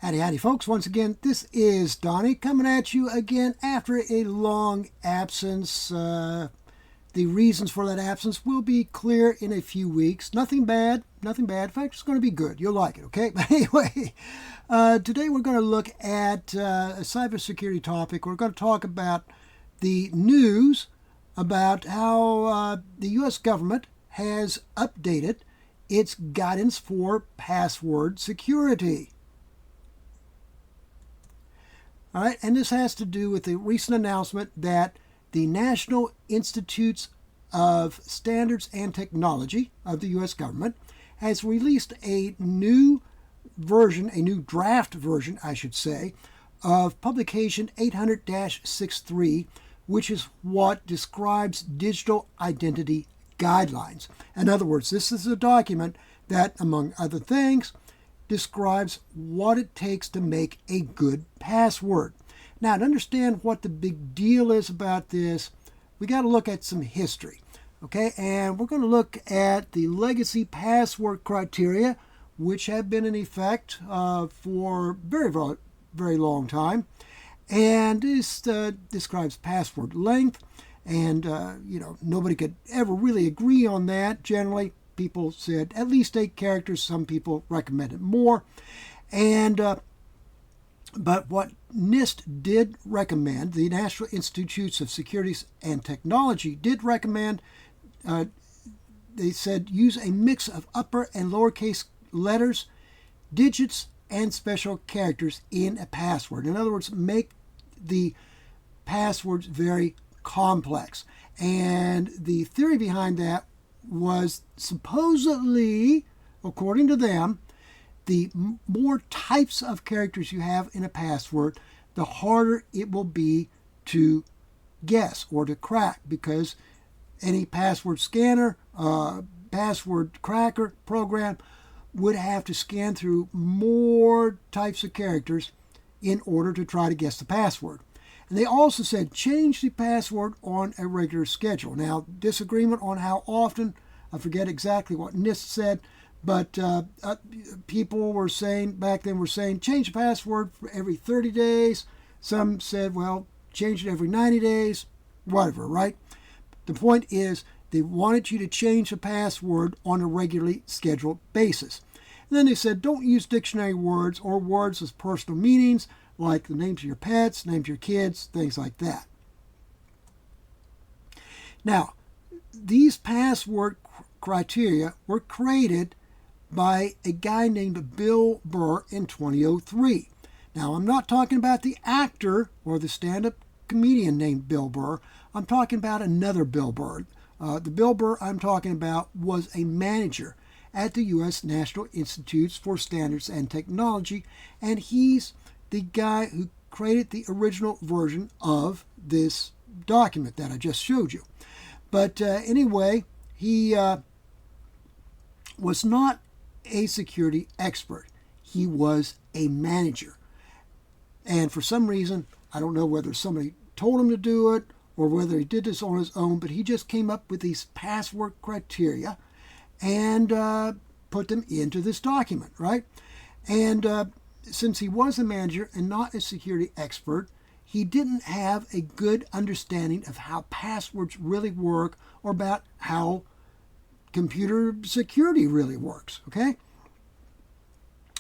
Howdy, howdy, folks. Once again, this is Donnie coming at you again after a long absence. The reasons for that absence will be clear in a few weeks. Nothing bad, nothing bad. In fact, it's going to be good. You'll like it, okay? But anyway, today we're going to look at a cybersecurity topic. We're going to talk about the news about how the U.S. government has updated its guidance for password security. All right, and this has to do with the recent announcement that the National Institutes of Standards and Technology of the U.S. government has released a new version, a new draft version, I should say, of publication 800-63, which is what describes digital identity guidelines. In other words, this is a document that, among other things, describes what it takes to make a good password. Now, to understand what the big deal is about this, we got to look at some history. Okay, and we're going to look at the legacy password criteria, which have been in effect for very, very, very long time. And this describes password length, and nobody could ever really agree on that. Generally, people said at least 8 characters. Some people recommended more. And but what NIST did recommend, the National Institutes of Security and Technology did recommend, they said use a mix of upper and lowercase letters, digits, and special characters in a password. In other words, make the passwords very complex. And the theory behind that was supposedly, according to them, the more types of characters you have in a password, the harder it will be to guess or to crack, because any password scanner, password cracker program would have to scan through more types of characters in order to try to guess the password. And they also said change the password on a regular schedule. Now, disagreement on how often, I forget exactly what NIST said, but people were saying, back then were saying, change the password for every 30 days. Some said, well, change it every 90 days, whatever, right? The point is, they wanted you to change the password on a regularly scheduled basis. And then they said, don't use dictionary words or words with personal meanings, like the names of your pets, names of your kids, things like that. Now, these password criteria were created by a guy named Bill Burr in 2003. Now, I'm not talking about the actor or the stand-up comedian named Bill Burr. I'm talking about another Bill Burr. The Bill Burr I'm talking about was a manager at the U.S. National Institutes for Standards and Technology, and he's the guy who created the original version of this document that I just showed you. But anyway, he was not a security expert. He was a manager. And for some reason, I don't know whether somebody told him to do it or whether he did this on his own, but he just came up with these password criteria and put them into this document, right? And since he was a manager and not a security expert, he didn't have a good understanding of how passwords really work or about how computer security really works, okay?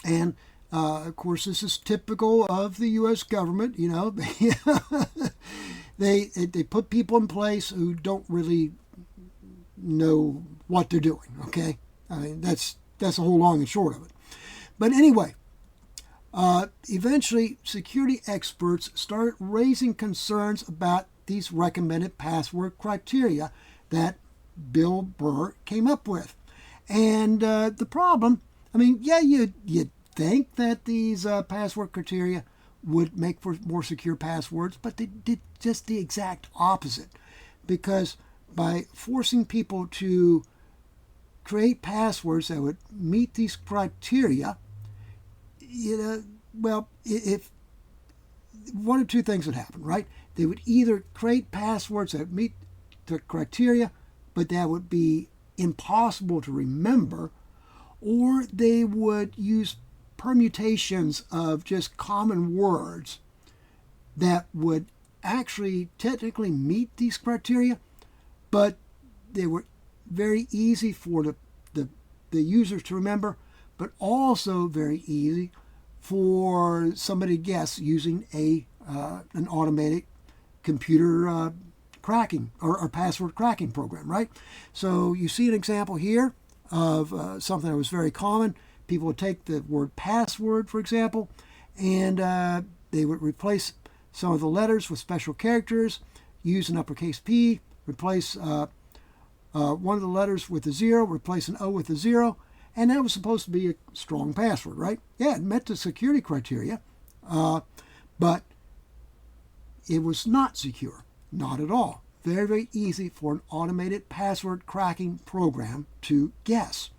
And of course, this is typical of the U.S. government. You know, they put people in place who don't really know what they're doing. Okay, I mean that's the whole long and short of it. But anyway, eventually, security experts started raising concerns about these recommended password criteria that Bill Burr came up with. And the problem, I mean, yeah, you'd think that these password criteria would make for more secure passwords, but they did just the exact opposite. Because by forcing people to create passwords that would meet these criteria, well, if one of two things would happen, right? They would either create passwords that meet the criteria, but that would be impossible to remember, or they would use permutations of just common words that would actually technically meet these criteria, but they were very easy for the users to remember, but also very easy for somebody to guess using an automated computer cracking or password cracking program, right? So you see an example here of something that was very common. People would take the word password, for example, and they would replace some of the letters with special characters, use an uppercase P, replace one of the letters with a 0, replace an O with a 0, and that was supposed to be a strong password, right? Yeah, it met the security criteria, but it was not secure, not at all. Very, very easy for an automated password cracking program to guess.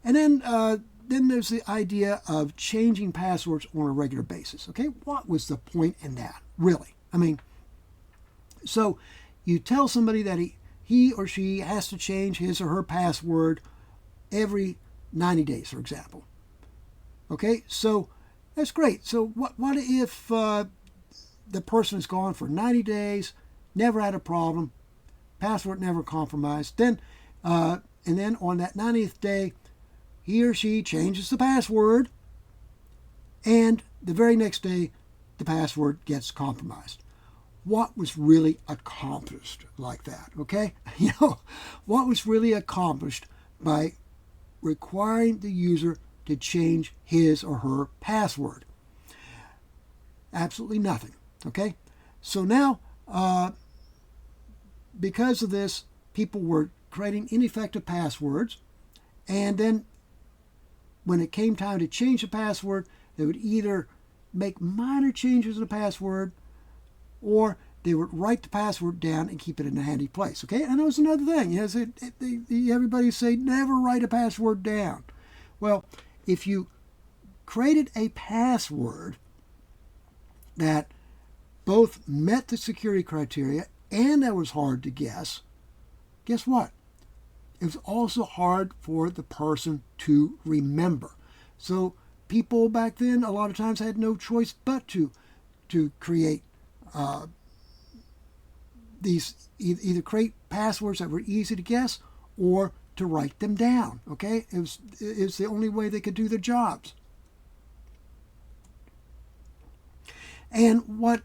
And then there's the idea of changing passwords on a regular basis. Okay, what was the point in that, really? I mean, so you tell somebody that he or she has to change his or her password every 90 days, for example. Okay, so that's great. So what if the person is gone for 90 days, never had a problem, password never compromised, then and then on that 90th day, he or she changes the password, and the very next day, the password gets compromised. What was really accomplished like that, okay? What was really accomplished by requiring the user to change his or her password? Absolutely nothing, okay? So now, because of this, people were creating ineffective passwords, and then when it came time to change the password, they would either make minor changes in the password, or they would write the password down and keep it in a handy place. Okay, and that was another thing. Everybody say never write a password down. Well, if you created a password that both met the security criteria and that was hard to guess what? It was also hard for the person to remember. So people back then a lot of times had no choice but to create these, either create passwords that were easy to guess or to write them down. Okay, it was the only way they could do their jobs. And what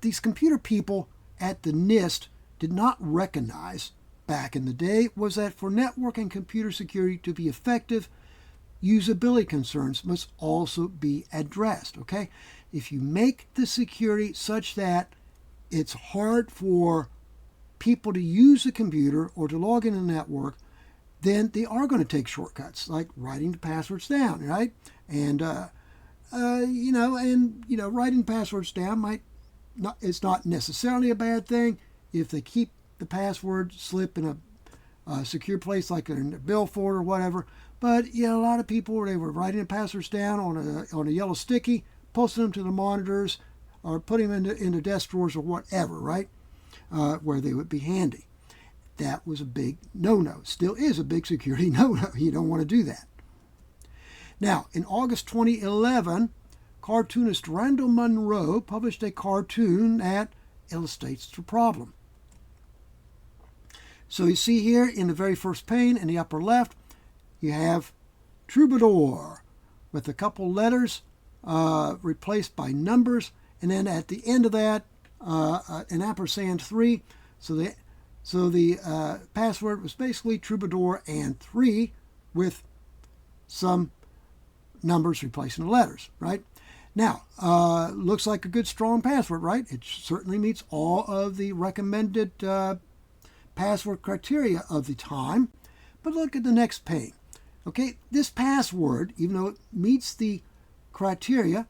these computer people at the NIST did not recognize back in the day was that for network and computer security to be effective, usability concerns must also be addressed. Okay, if you make the security such that it's hard for people to use the computer or to log in the network, then they are going to take shortcuts like writing the passwords down, right? And writing passwords down it's not necessarily a bad thing if they keep the password slip in a secure place like in a bill folder or whatever. But a lot of people, they were writing the passwords down on a yellow sticky, posting them to the monitors, or putting them into desk drawers or whatever, right? Where they would be handy. That was a big no-no. Still is a big security no-no. You don't want to do that. Now, in August 2011, cartoonist Randall Munroe published a cartoon that illustrates the problem. So you see here in the very first pane in the upper left, you have troubadour with a couple letters replaced by numbers, and then at the end of that, an ampersand 3. So the password was basically troubadour and 3 with some numbers replacing the letters, right? Now, looks like a good strong password, right? It certainly meets all of the recommended password criteria of the time. But look at the next pane. Okay, this password, even though it meets the criteria,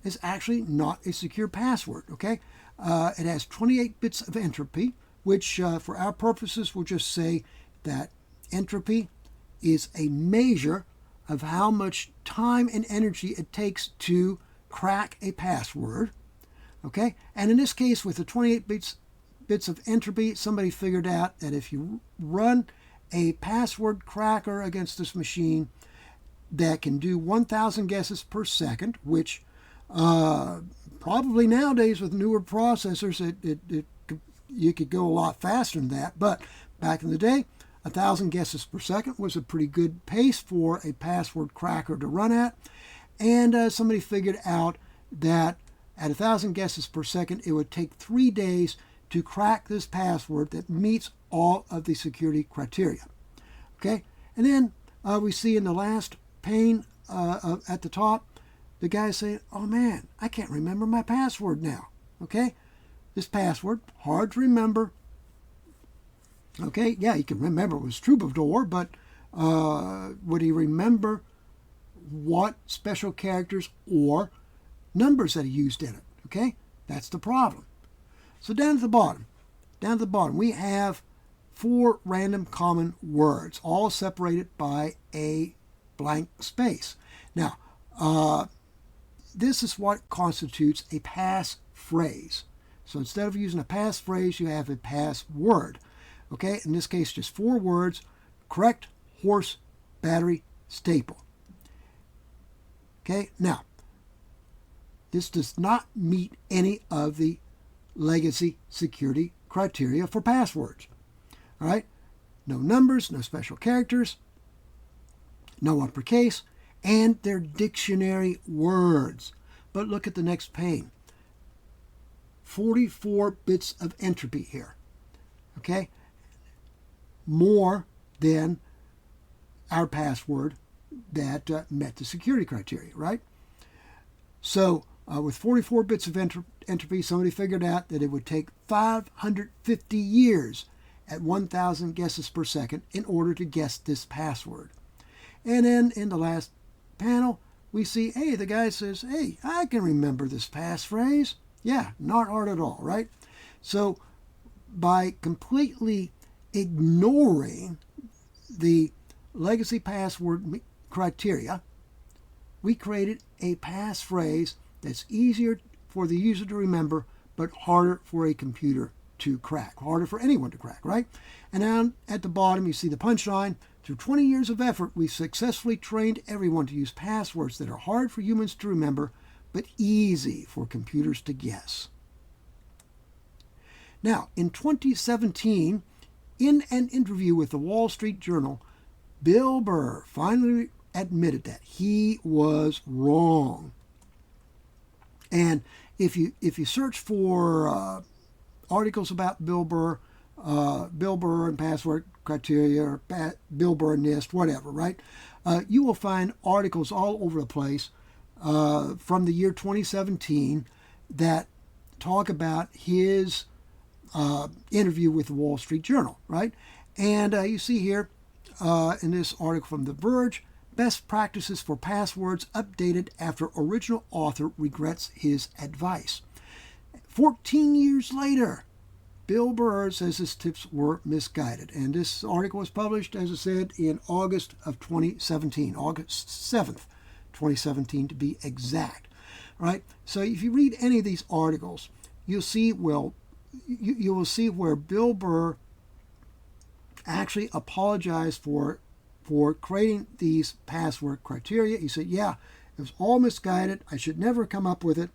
is actually not a secure password. Okay, it has 28 bits of entropy, which for our purposes we'll just say that entropy is a measure of how much time and energy it takes to crack a password. Okay, and in this case, with the 28 bits of entropy, somebody figured out that if you run a password cracker against this machine, that can do 1,000 guesses per second, which probably nowadays with newer processors, you could go a lot faster than that. But back in the day, 1,000 guesses per second was a pretty good pace for a password cracker to run at. And somebody figured out that at 1,000 guesses per second, it would take 3 days to crack this password that meets all of the security criteria. Okay, and then we see in the last pane at the top, the guy saying, "Oh man, I can't remember my password now." Okay, this password, hard to remember. Okay, yeah, he can remember it was troubadour, but would he remember what special characters or numbers that he used in it? Okay, that's the problem. So down at the bottom, we have 4 random common words, all separated by a blank space. Now, this is what constitutes a passphrase. So instead of using a passphrase, you have a password. Okay, in this case, just 4 words: correct, horse, battery, staple. Okay, now, this does not meet any of the legacy security criteria for passwords. All right, no numbers, no special characters, no uppercase, and they're dictionary words. But look at the next pane. 44 bits of entropy here. Okay, more than our password that met the security criteria, right? So with 44 bits of entropy, somebody figured out that it would take 550 years at 1,000 guesses per second in order to guess this password. And then in the last panel, we see, hey, the guy says, hey, I can remember this passphrase. Yeah, not hard at all, right? So by completely ignoring the legacy password criteria, we created a passphrase that's easier for the user to remember, but harder for a computer to crack, harder for anyone to crack, right? And down at the bottom, you see the punchline. Through 20 years of effort, we've successfully trained everyone to use passwords that are hard for humans to remember, but easy for computers to guess. Now, in 2017, in an interview with the Wall Street Journal, Bill Burr finally admitted that he was wrong. And if you search for articles about Bill Burr and password criteria, or Bill Burr NIST, whatever, right? You will find articles all over the place from the year 2017 that talk about his interview with the Wall Street Journal, right? And you see here in this article from The Verge, best practices for passwords updated after original author regrets his advice. 14 years later, Bill Burr says his tips were misguided. And this article was published, as I said, in August of 2017, August 7th, 2017 to be exact. All right? So if you read any of these articles, you'll see, you will see where Bill Burr actually apologized for creating these password criteria. He said, yeah, it was all misguided. I should never come up with it.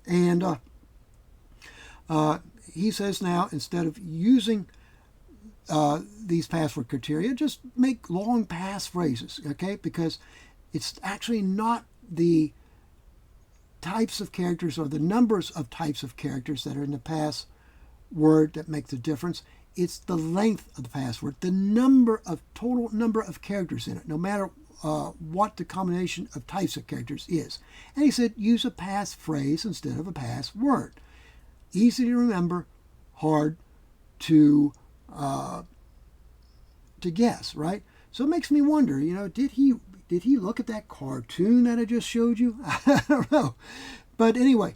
And he says now, instead of using these password criteria, just make long passphrases, okay? Because it's actually not the types of characters or the numbers of types of characters that are in the password that make the difference. It's the length of the password, the total number of characters in it, no matter what the combination of types of characters is. And he said, use a passphrase instead of a password. Easy to remember, hard to guess, right? So it makes me wonder, did he look at that cartoon that I just showed you? I don't know. But anyway,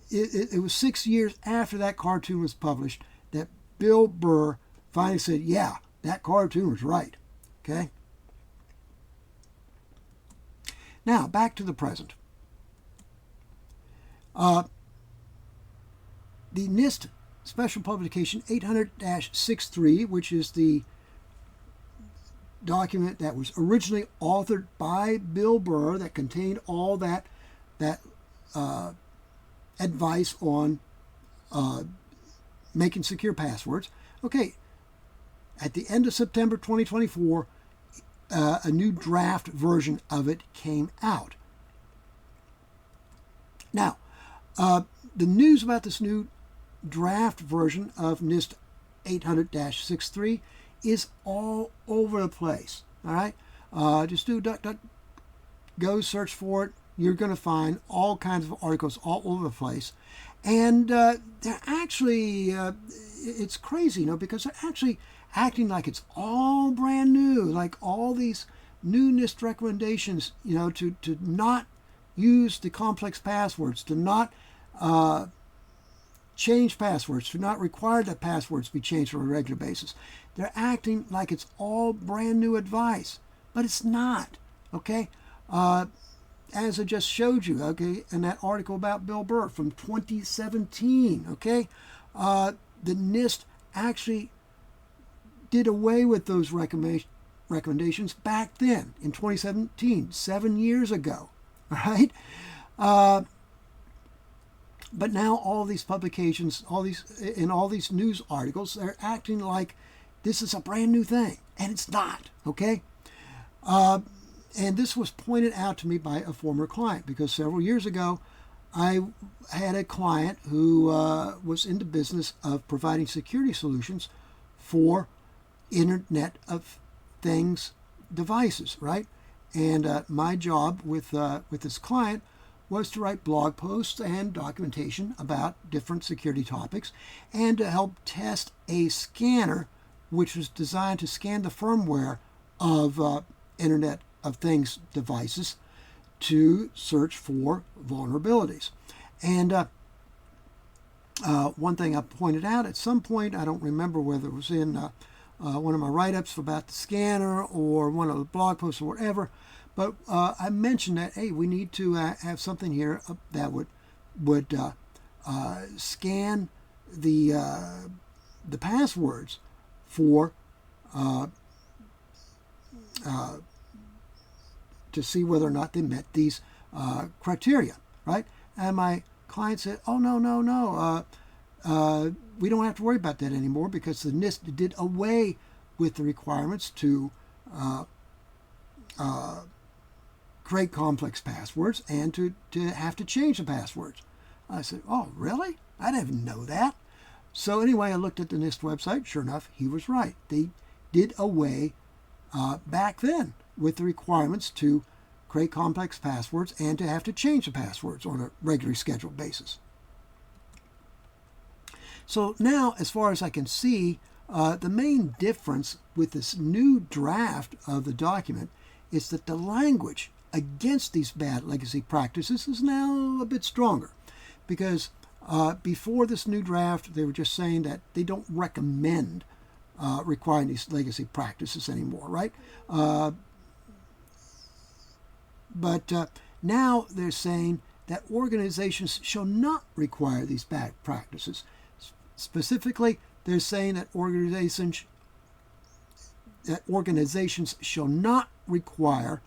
it was 6 years after that cartoon was published that Bill Burr finally said, yeah, that cartoon was right. Okay? Now, back to the present. The NIST Special Publication 800-63, which is the document that was originally authored by Bill Burr that contained all that advice on making secure passwords. Okay, at the end of September 2024, a new draft version of it came out. Now, the news about this new draft version of NIST 800-63 is all over the place. All right, just do DuckDuckGo, search for it. You're going to find all kinds of articles all over the place, and they're actually it's crazy, because they're actually acting like it's all brand new, like all these new NIST recommendations, to not use the complex passwords, to not change passwords, to not require that passwords be changed on a regular basis. They're acting like it's all brand new advice, but it's not, okay? As I just showed you, okay, in that article about Bill Burr from 2017, okay, the NIST actually did away with those recommendations back then in 2017, 7 years ago, all right? But now all these publications, all these news articles, they're acting like this is a brand new thing, and it's not, okay? And this was pointed out to me by a former client, because several years ago, I had a client who was in the business of providing security solutions for Internet of Things devices, right? And my job with this client was to write blog posts and documentation about different security topics, and to help test a scanner which was designed to scan the firmware of Internet of Things devices to search for vulnerabilities. And one thing I pointed out at some point, I don't remember whether it was in one of my write-ups about the scanner or one of the blog posts or whatever, but I mentioned that, hey, we need to have something here that would scan the passwords for to see whether or not they met these criteria, right? And my client said, oh, no, we don't have to worry about that anymore, because the NIST did away with the requirements to create complex passwords and to have to change the passwords. I said, oh, really? I didn't know that. So anyway, I looked at the NIST website. Sure enough, he was right. They did away back then with the requirements to create complex passwords and to have to change the passwords on a regularly scheduled basis. So now, as far as I can see, the main difference with this new draft of the document is that the language against these bad legacy practices is now a bit stronger, because before this new draft, they were just saying that they don't recommend requiring these legacy practices anymore, right? But now they're saying that organizations shall not require these bad practices. Specifically, they're saying that organizations shall not require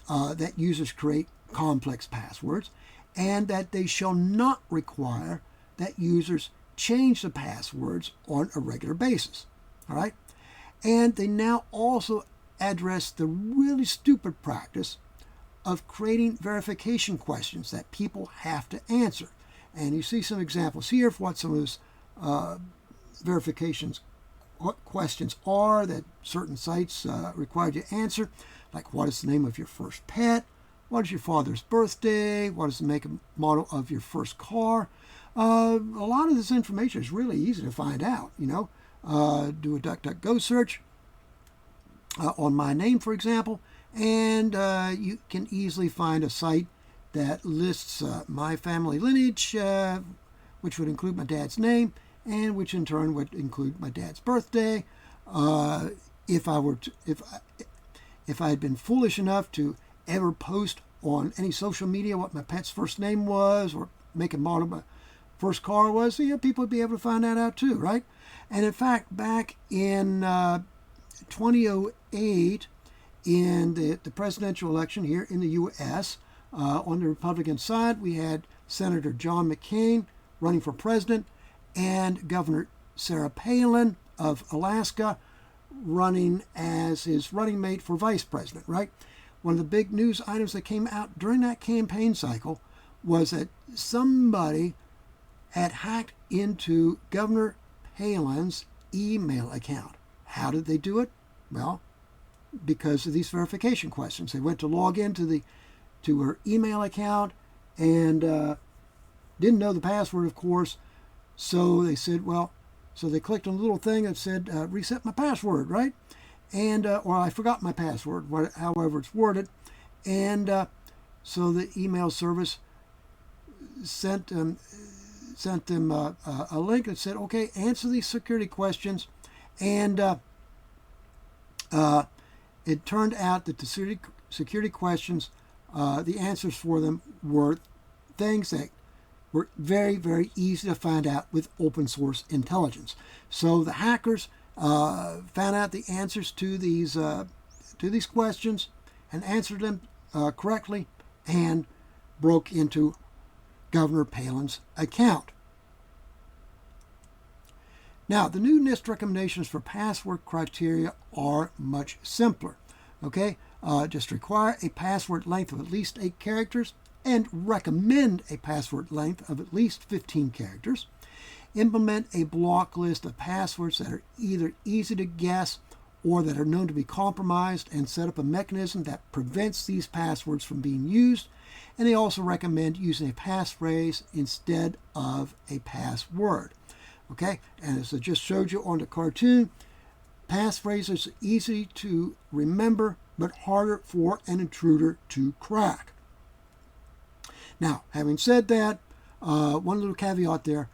that users create complex passwords, and that they shall not require that users change the passwords on a regular basis. All right? And they now also address the really stupid practice of creating verification questions that people have to answer. And you see some examples here of what some of those verifications questions are that certain sites require you to answer, like what is the name of your first pet, what is your father's birthday, what is the make and model of your first car. A lot of this information is really easy to find out. Do a DuckDuckGo search on my name, for example, and you can easily find a site that lists my family lineage, which would include my dad's name, and which in turn would include my dad's birthday. If I had been foolish enough to ever post on any social media what my pet's first name was, or make and model my first car was, people would be able to find that out too, right? And in fact, back in 2008, in the presidential election here in the U.S., on the Republican side, we had Senator John McCain running for president and Governor Sarah Palin of Alaska running as his running mate for vice president, right? One of the big news items that came out during that campaign cycle was that somebody had hacked into Governor Palin's email account. How did they do it? Well, because of these verification questions. They went to log into to her email account and didn't know the password, of course. So they said, well, so they clicked on a little thing that said, reset my password, right? And, or I forgot my password, however it's worded. And so the email service sent them a link that said, okay, answer these security questions. And it turned out that the security questions, the answers for them were things that were very, very easy to find out with open source intelligence. So the hackers found out the answers to these questions and answered them correctly and broke into Governor Palin's account. Now, the new NIST recommendations for password criteria are much simpler. Okay, just require a password length of at least 8 characters and recommend a password length of at least 15 characters. Implement a block list of passwords that are either easy to guess or that are known to be compromised, and set up a mechanism that prevents these passwords from being used. And they also recommend using a passphrase instead of a password. Okay, and as I just showed you on the cartoon, passphrases are easy to remember but harder for an intruder to crack. Now, having said that, one little caveat there: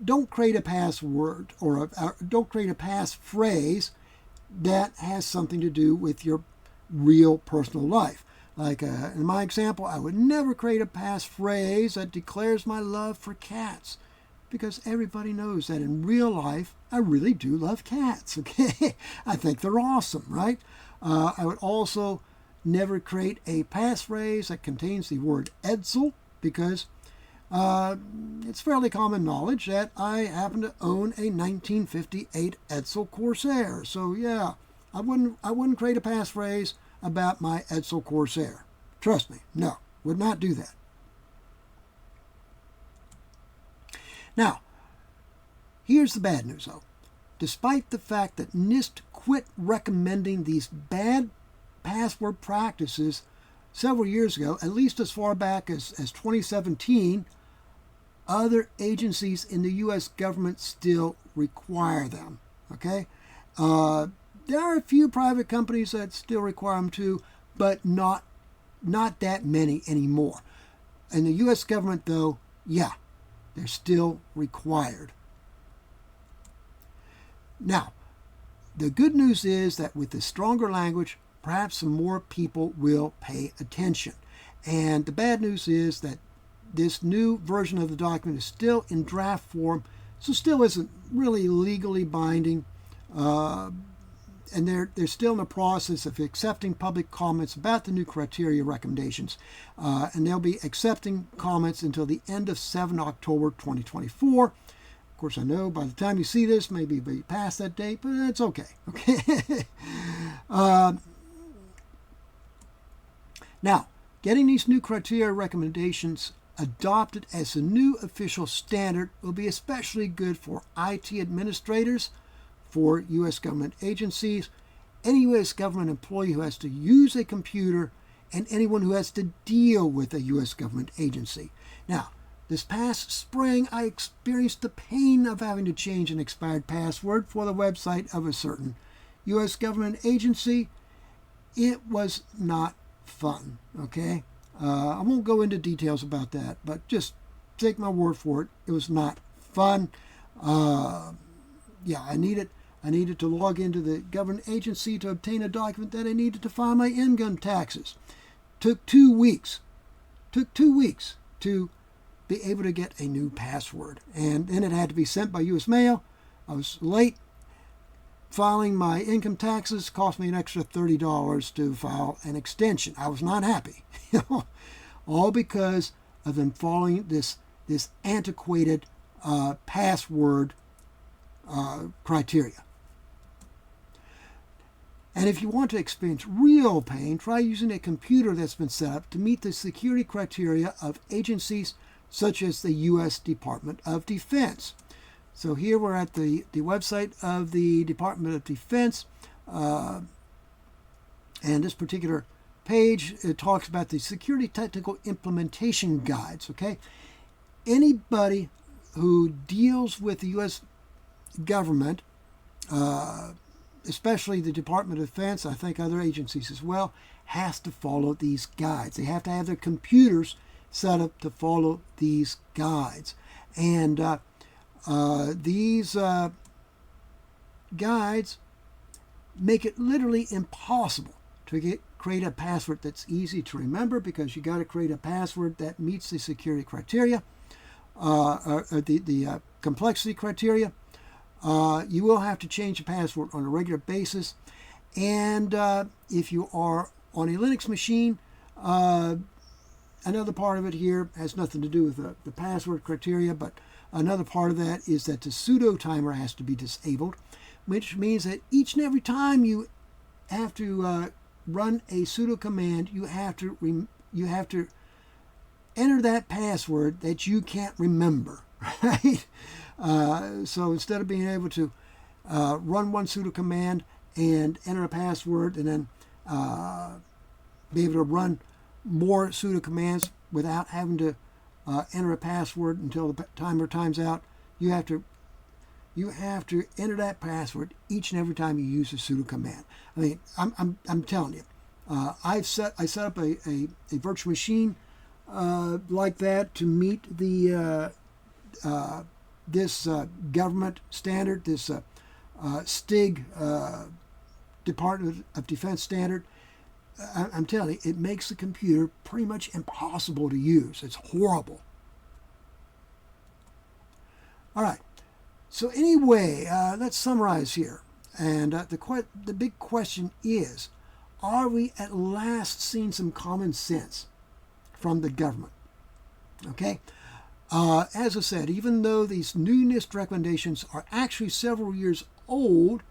don't create a password or don't create a passphrase that has something to do with your real personal life. Like in my example, I would never create a passphrase that declares my love for cats, because everybody knows that in real life, I really do love cats, okay? I think they're awesome, right? I would also never create a passphrase that contains the word Edsel, because it's fairly common knowledge that I happen to own a 1958 Edsel Corsair. So yeah, I wouldn't create a passphrase about my Edsel Corsair. Trust me, no, would not do that. Now, here's the bad news though. Despite the fact that NIST quit recommending these bad password practices several years ago, at least as far back as 2017, other agencies in the U.S. government still require them. Okay? There are a few private companies that still require them too, but not that many anymore. In the U.S. government, though, yeah, they're still required. Now, the good news is that with the stronger language, perhaps some more people will pay attention. And the bad news is that this new version of the document is still in draft form, so still isn't really legally binding. And they're still in the process of accepting public comments about the new criteria recommendations. And they'll be accepting comments until the end of 7 October 2024. Of course, I know by the time you see this, maybe be past that date, but it's okay. Okay. Now, getting these new criteria recommendations adopted as a new official standard will be especially good for IT administrators, for U.S. government agencies, any U.S. government employee who has to use a computer, and anyone who has to deal with a U.S. government agency. Now, this past spring, I experienced the pain of having to change an expired password for the website of a certain U.S. government agency. It was not fun, okay? I won't go into details about that, but just take my word for it. It was not fun. Yeah, I needed to log into the government agency to obtain a document that I needed to file my income taxes. Took 2 weeks. Took 2 weeks to be able to get a new password. And then it had to be sent by U.S. mail. I was late filing my income taxes cost me an extra $30 to file an extension. I was not happy, all because of them following this antiquated password criteria. And if you want to experience real pain, try using a computer that's been set up to meet the security criteria of agencies such as the U.S. Department of Defense. So here we're at the website of the Department of Defense, and this particular page, it talks about the security technical implementation guides. Okay, anybody who deals with the U.S. government, especially the Department of Defense, I think other agencies as well, has to follow these guides. They have to have their computers set up to follow these guides. And these guides make it literally impossible to create a password that's easy to remember, because you got to create a password that meets the security criteria, or the complexity criteria. You will have to change the password on a regular basis. And if you are on a Linux machine, another part of it here has nothing to do with the password criteria, but another part of that is that the sudo timer has to be disabled, which means that each and every time you have to run a sudo command, you have to enter that password that you can't remember, right? So instead of being able to run one sudo command and enter a password, and then be able to run more sudo commands without having to enter a password until the timer times out, you have to enter that password each and every time you use a sudo command. I mean, I'm telling you, I set up a virtual machine like that to meet the this government standard, this STIG Department of Defense standard. I'm telling you, it makes the computer pretty much impossible to use. It's horrible. All right. So anyway, let's summarize here. And the big question is, are we at last seeing some common sense from the government? Okay. As I said, even though these new NIST recommendations are actually several years old,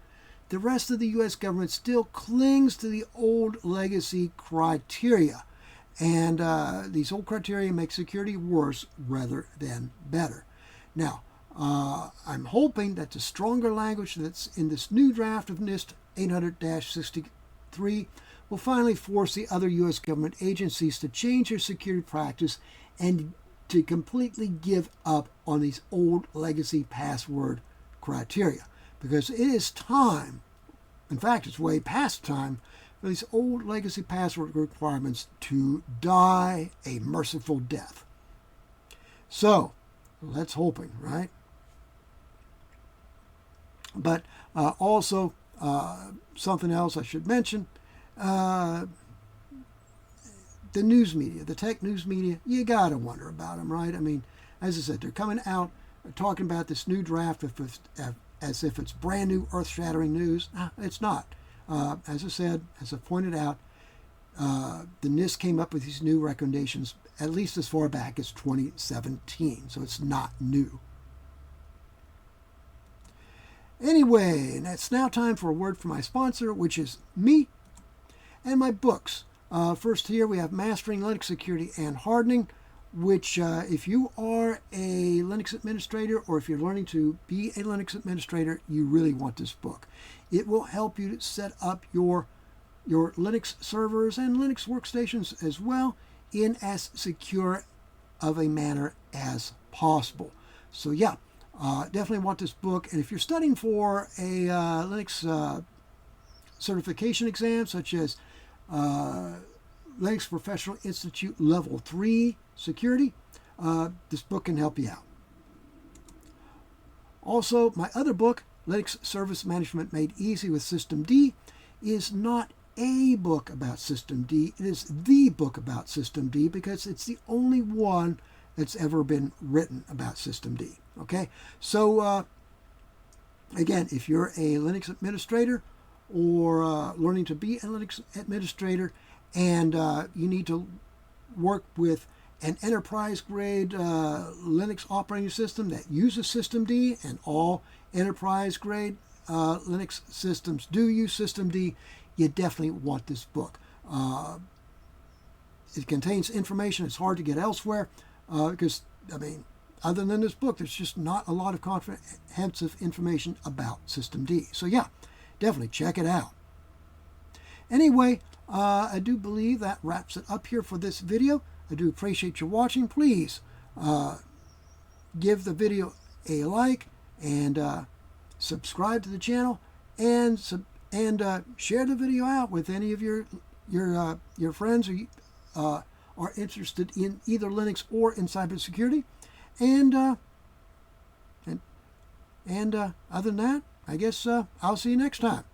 the rest of the U.S. government still clings to the old legacy criteria. And these old criteria make security worse rather than better. Now, I'm hoping that the stronger language that's in this new draft of NIST 800-63 will finally force the other U.S. government agencies to change their security practice and to completely give up on these old legacy password criteria. Because it is time, in fact, it's way past time, for these old legacy password requirements to die a merciful death. So, let's hoping, right? But also, something else I should mention, the news media, the tech news media, you got to wonder about them, right? I mean, as I said, they're coming out talking about this new draft as if it's brand new, earth-shattering news. It's not. As I said, as I pointed out, the NIST came up with these new recommendations at least as far back as 2017, so it's not new. Anyway, and it's now time for a word from my sponsor, which is me and my books. First here we have Mastering Linux Security and Hardening, which if you are a Linux administrator or if you're learning to be a Linux administrator, you really want this book. It will help you set up your Linux servers and Linux workstations as well in as secure of a manner as possible. So yeah, definitely want this book. And if you're studying for a Linux certification exam, such as Linux Professional Institute Level 3 Security, this book can help you out. Also, my other book, Linux Service Management Made Easy with Systemd, is not a book about Systemd. It is the book about Systemd because it's the only one that's ever been written about Systemd. Okay, so Again, if you're a Linux administrator or learning to be a Linux administrator, and you need to work with an enterprise-grade Linux operating system that uses systemd, and all enterprise-grade Linux systems do use systemd, you definitely want this book. It contains information it's hard to get elsewhere because, I mean, other than this book, there's just not a lot of comprehensive information about systemd. So yeah, definitely check it out. Anyway, I do believe that wraps it up here for this video. I do appreciate you watching. Please give the video a like and subscribe to the channel, and share the video out with any of your friends who are interested in either Linux or in cybersecurity. And other than that, I guess I'll see you next time.